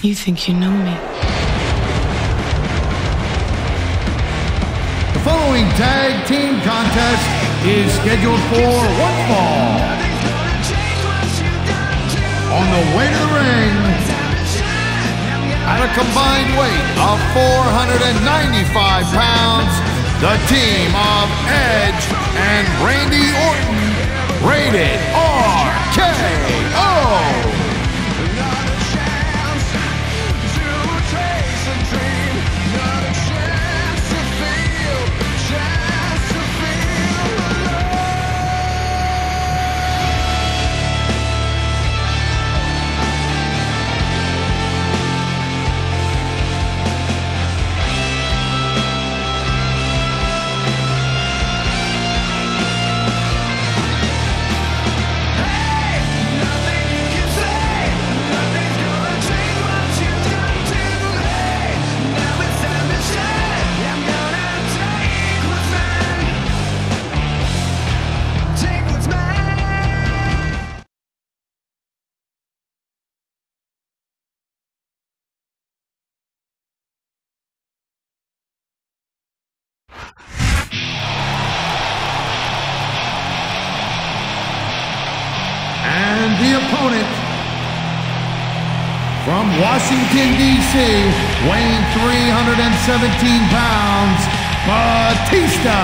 You think you know me. The following tag team contest is scheduled for one fall. On the way to the ring, at a combined weight of 495 pounds, the team of Edge and Randy Orton, rated RKO. The opponent from Washington, D.C., weighing 317 pounds, Batista.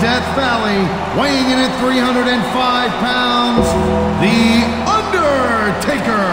Death Valley, weighing in at 305 pounds, The Undertaker.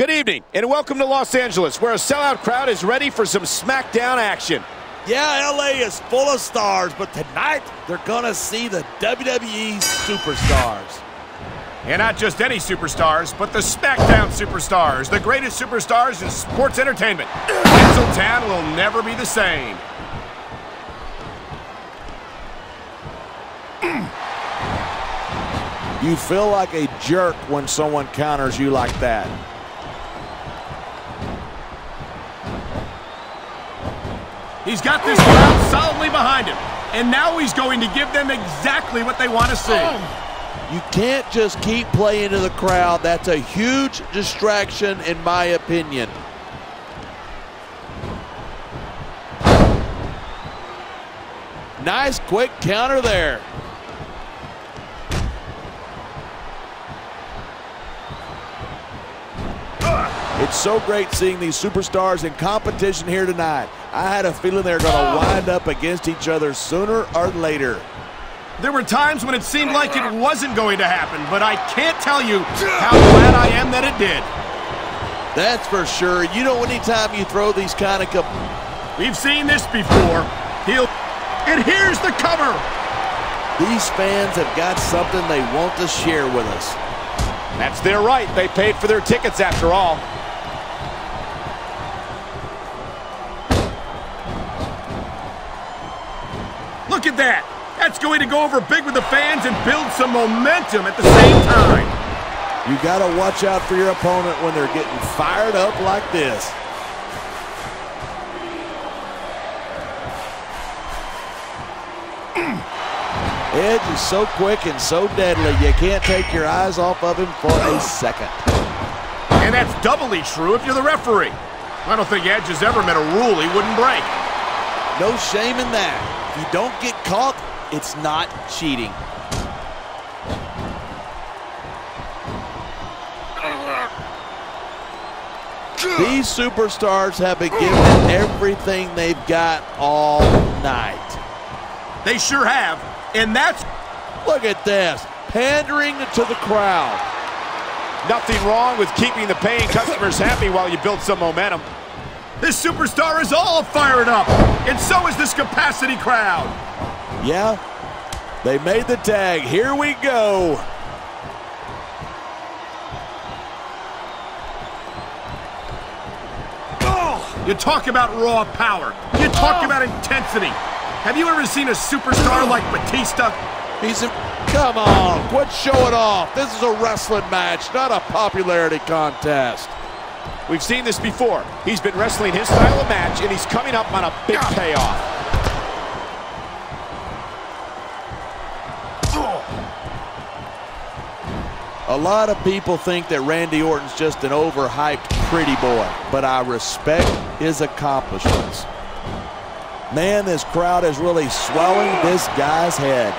Good evening, and welcome to Los Angeles, where a sellout crowd is ready for some SmackDown action. Yeah, LA is full of stars, but tonight they're gonna see the WWE superstars. And not just any superstars, but the SmackDown superstars, the greatest superstars in sports entertainment. Tinseltown will never be the same. You feel like a jerk when someone counters you like that. He's got this crowd solidly behind him, and now he's going to give them exactly what they want to see. You can't just keep playing to the crowd. That's a huge distraction, in my opinion. Nice quick counter there. It's so great seeing these superstars in competition here tonight. I had a feeling they were going to wind up against each other sooner or later. There were times when it seemed like it wasn't going to happen, but I can't tell you how glad I am that it did. That's for sure. You know, anytime you throw these kind of... We've seen this before. And here's the cover. These fans have got something they want to share with us. That's their right. They paid for their tickets after all. Look at that. That's going to go over big with the fans and build some momentum at the same time. You got to watch out for your opponent when they're getting fired up like this. Edge is so quick and so deadly, you can't take your eyes off of him for a second. And that's doubly true if you're the referee. I don't think Edge has ever met a rule he wouldn't break. No shame in that. If you don't get caught, it's not cheating. These superstars have been given everything they've got all night. They sure have, and that's... Look at this, pandering to the crowd. Nothing wrong with keeping the paying customers happy while you build some momentum. This superstar is all fired up, and so is this capacity crowd. Yeah, they made the tag. Here we go. Oh, you talk about raw power. You talk about intensity. Have you ever seen a superstar like Batista? Come on, quit showing off. This is a wrestling match, not a popularity contest. We've seen this before. He's been wrestling his style of match, and he's coming up on a big payoff. A lot of people think that Randy Orton's just an overhyped pretty boy, but I respect his accomplishments. Man, this crowd is really swelling this guy's head.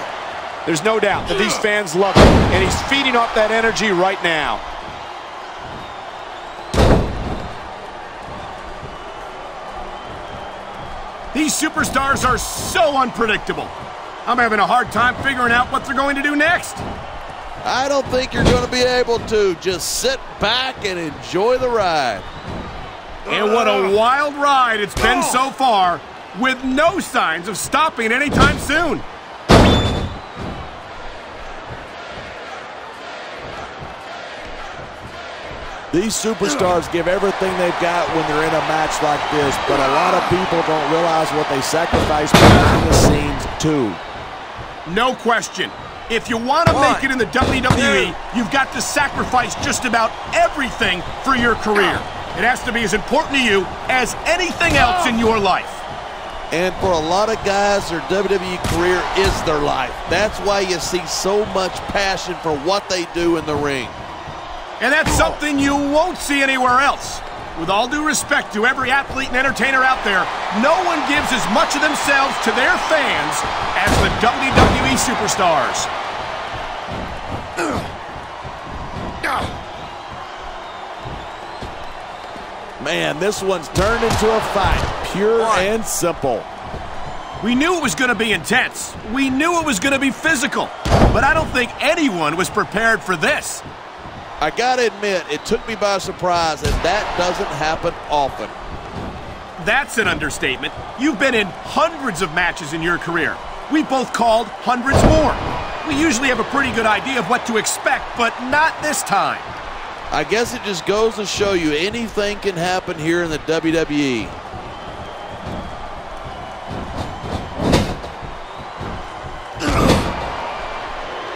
There's no doubt that these fans love him, and he's feeding off that energy right now. These superstars are so unpredictable. I'm having a hard time figuring out what they're going to do next. I don't think you're going to be able to. Just sit back and enjoy the ride. And what a wild ride it's been so far, with no signs of stopping anytime soon. These superstars give everything they've got when they're in a match like this, but a lot of people don't realize what they sacrifice behind the scenes, too. No question. If you want to make it in the WWE, you've got to sacrifice just about everything for your career. It has to be as important to you as anything else in your life. And for a lot of guys, their WWE career is their life. That's why you see so much passion for what they do in the ring. And that's something you won't see anywhere else. With all due respect to every athlete and entertainer out there, no one gives as much of themselves to their fans as the WWE superstars. Man, this one's turned into a fight, pure and simple. We knew it was going to be intense. We knew it was going to be physical. But I don't think anyone was prepared for this. I gotta admit, it took me by surprise, and that doesn't happen often. That's an understatement. You've been in hundreds of matches in your career. We've both called hundreds more. We usually have a pretty good idea of what to expect, but not this time. I guess it just goes to show you anything can happen here in the WWE.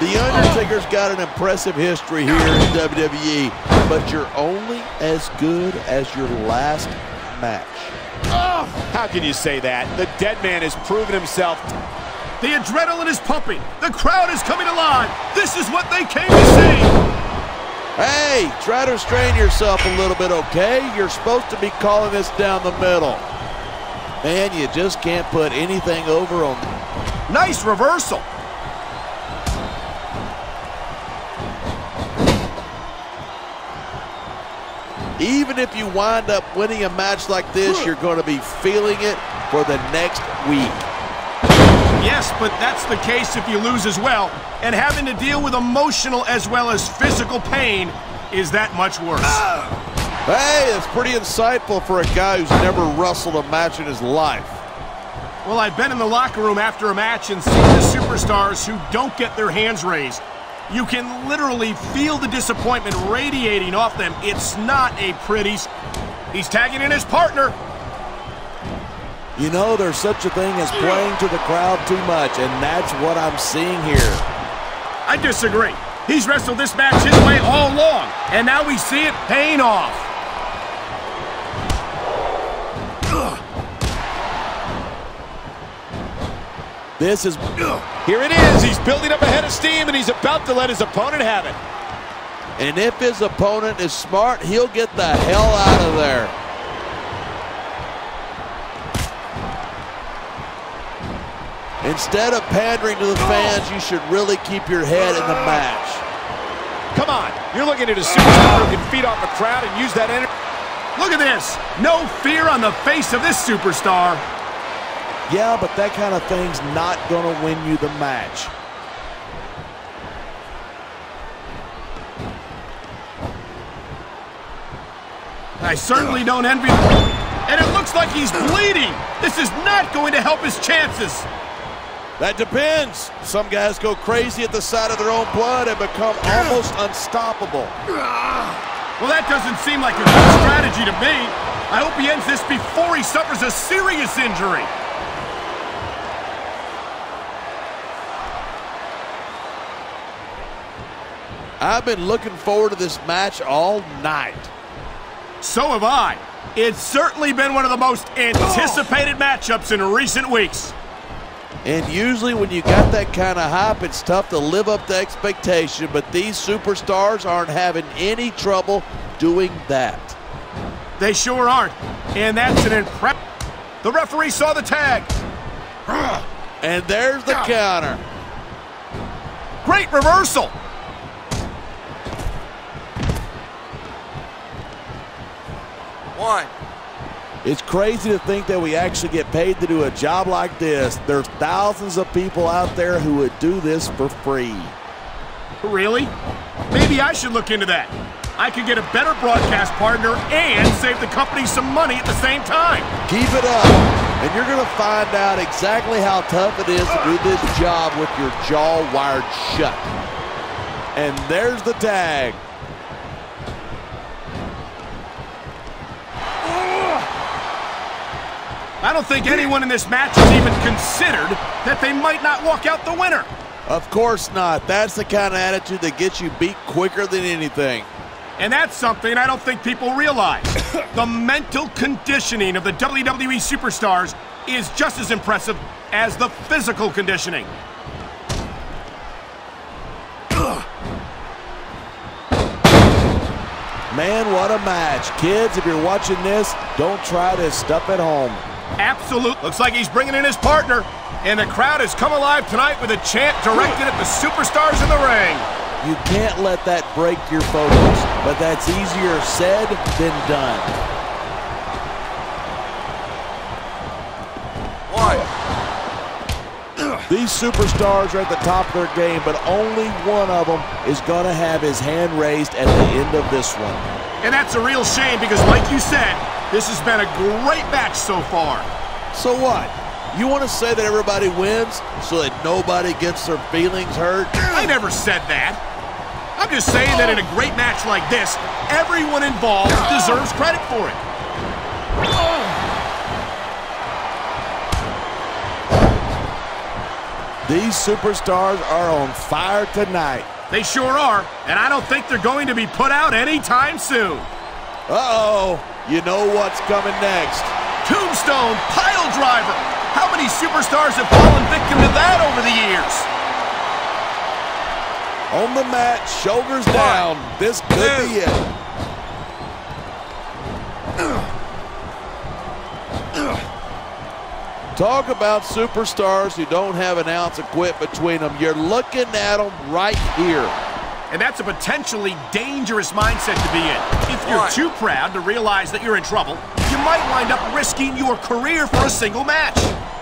The Undertaker's got an impressive history here in WWE, but you're only as good as your last match. Oh, how can you say that? The dead man has proven himself. The adrenaline is pumping. The crowd is coming alive. This is what they came to see. Hey, try to restrain yourself a little bit, okay? You're supposed to be calling this down the middle. Man, you just can't put anything over on them. Nice reversal. Even if you wind up winning a match like this, you're going to be feeling it for the next week. Yes, but that's the case if you lose as well. And having to deal with emotional as well as physical pain is that much worse. Hey, that's pretty insightful for a guy who's never wrestled a match in his life. Well, I've been in the locker room after a match and seen the superstars who don't get their hands raised. You can literally feel the disappointment radiating off them. It's not a pretty... He's tagging in his partner. You know, there's such a thing as playing to the crowd too much, and that's what I'm seeing here. I disagree. He's wrestled this match his way all along, and now we see it paying off. This is... Here it is. He's building up a head of steam, and he's about to let his opponent have it. And if his opponent is smart, he'll get the hell out of there. Instead of pandering to the fans, you should really keep your head in the match. Come on. You're looking at a superstar who can feed off a crowd and use that energy. Look at this. No fear on the face of this superstar. Yeah, but that kind of thing's not going to win you the match. I certainly don't envy him. And it looks like he's bleeding. This is not going to help his chances. That depends. Some guys go crazy at the sight of their own blood and become almost unstoppable. Well, that doesn't seem like a good strategy to me. I hope he ends this before he suffers a serious injury. I've been looking forward to this match all night. So have I. It's certainly been one of the most anticipated matchups in recent weeks. And usually when you got that kind of hype, it's tough to live up to expectation, but these superstars aren't having any trouble doing that. They sure aren't. And that's an impressive... The referee saw the tag. And there's the counter. Great reversal. One. It's crazy to think that we actually get paid to do a job like this. There's thousands of people out there who would do this for free. Really? Maybe I should look into that. I could get a better broadcast partner and save the company some money at the same time. Keep it up, and you're going to find out exactly how tough it is to do this job with your jaw wired shut. And there's the tag. I don't think anyone in this match has even considered that they might not walk out the winner. Of course not. That's the kind of attitude that gets you beat quicker than anything. And that's something I don't think people realize. The mental conditioning of the WWE superstars is just as impressive as the physical conditioning. Man, what a match. Kids, if you're watching this, don't try this stuff at home. Absolute. Looks like he's bringing in his partner. And the crowd has come alive tonight with a chant directed at the superstars in the ring. You can't let that break your focus, but that's easier said than done. One. These superstars are at the top of their game, but only one of them is going to have his hand raised at the end of this one. And that's a real shame because, like you said, this has been a great match so far. So what? You want to say that everybody wins so that nobody gets their feelings hurt? I never said that. I'm just saying that in a great match like this, everyone involved deserves credit for it. These superstars are on fire tonight. They sure are, and I don't think they're going to be put out anytime soon. Uh-oh, you know what's coming next. Tombstone pile driver. How many superstars have fallen victim to that over the years? On the mat, shoulders down. This could be it. Talk about superstars who don't have an ounce of quit between them. You're looking at them right here. And that's a potentially dangerous mindset to be in. If you're too proud to realize that you're in trouble, you might wind up risking your career for a single match.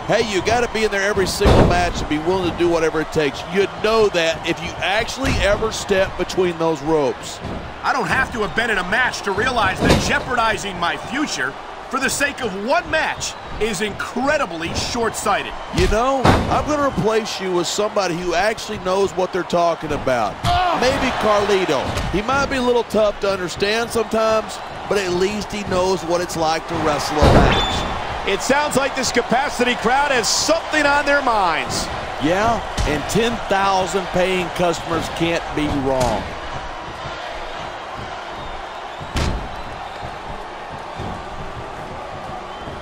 Hey, you got to be in there every single match and be willing to do whatever it takes. You'd know that if you actually ever step between those ropes. I don't have to have been in a match to realize that jeopardizing my future for the sake of one match is incredibly short-sighted. You know, I'm going to replace you with somebody who actually knows what they're talking about. Maybe Carlito. He might be a little tough to understand sometimes, but at least he knows what it's like to wrestle a match. It sounds like this capacity crowd has something on their minds. Yeah, and 10,000 paying customers can't be wrong.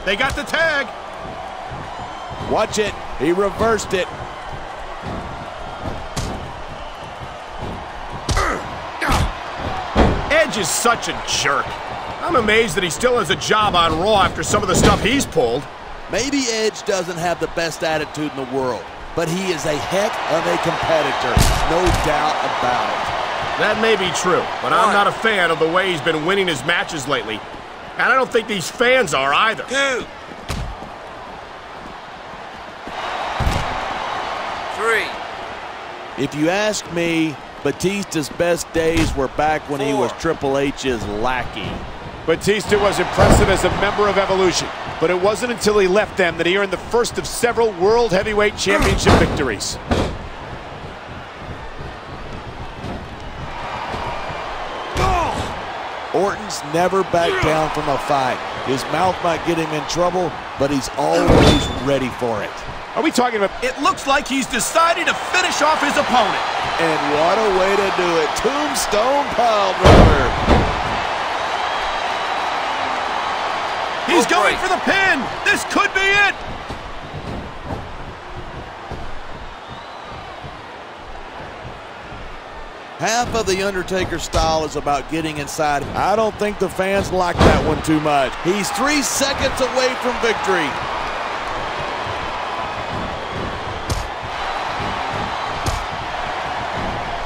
They got the tag. Watch it. He reversed it. Edge is such a jerk. I'm amazed that he still has a job on Raw after some of the stuff he's pulled. Maybe Edge doesn't have the best attitude in the world, but he is a heck of a competitor, no doubt about it. That may be true, but I'm not a fan of the way he's been winning his matches lately. And I don't think these fans are either. 2, 3. If you ask me, Batista's best days were back when he was Triple H's lackey. Batista was impressive as a member of Evolution, but it wasn't until he left them that he earned the first of several World Heavyweight Championship victories. Orton's never backed down from a fight. His mouth might get him in trouble, but he's always ready for it. Are we talking about... It looks like he's decided to finish off his opponent. And what a way to do it. Tombstone pile driver. He's going for the pin. This could be it. Half of The Undertaker style is about getting inside. I don't think the fans like that one too much. He's 3 seconds away from victory.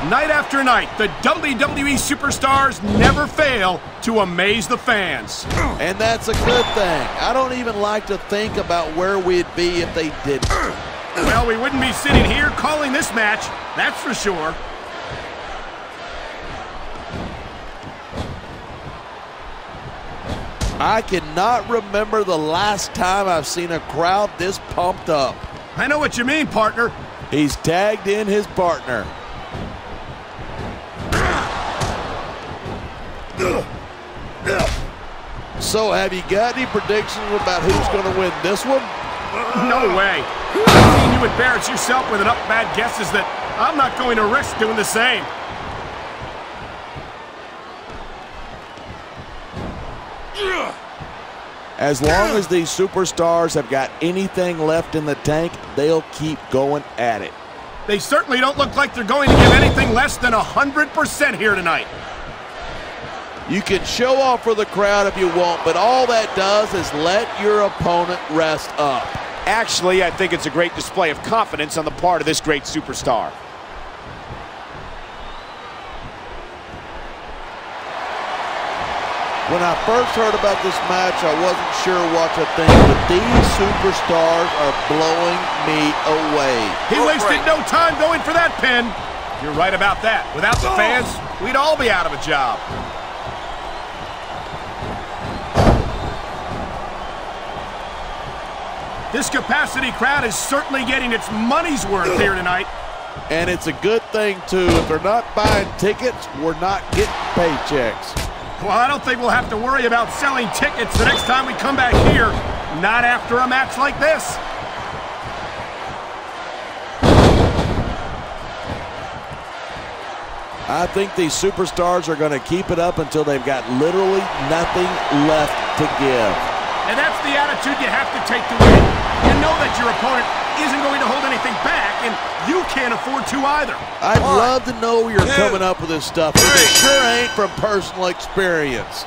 Night after night, the WWE superstars never fail to amaze the fans. And that's a good thing. I don't even like to think about where we'd be if they didn't. Well, we wouldn't be sitting here calling this match, that's for sure. I cannot remember the last time I've seen a crowd this pumped up. I know what you mean, partner. He's tagged in his partner. So, have you got any predictions about who's going to win this one? No way. I've seen you embarrass yourself with enough bad guesses that I'm not going to risk doing the same. As long as these superstars have got anything left in the tank, they'll keep going at it. They certainly don't look like they're going to give anything less than 100% here tonight. You can show off for the crowd if you want, but all that does is let your opponent rest up. Actually, I think it's a great display of confidence on the part of this great superstar. When I first heard about this match, I wasn't sure what to think, but these superstars are blowing me away. He wasted no time going for that pin. You're right about that. Without the fans, we'd all be out of a job. This capacity crowd is certainly getting its money's worth here tonight. And it's a good thing, too. If they're not buying tickets, we're not getting paychecks. Well, I don't think we'll have to worry about selling tickets the next time we come back here. Not after a match like this. I think these superstars are going to keep it up until they've got literally nothing left to give. And that's the attitude you have to take to win. You know that your opponent isn't going to hold anything back, and you can't afford to either. I'd love to know where you're coming up with this stuff, but it sure ain't from personal experience.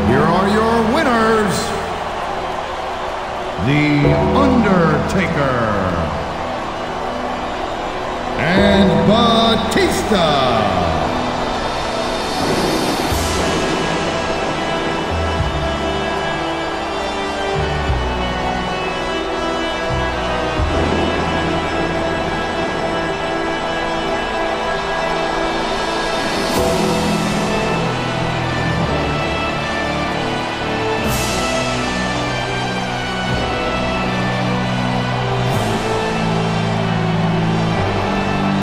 Here are your winners, The Undertaker and Batista.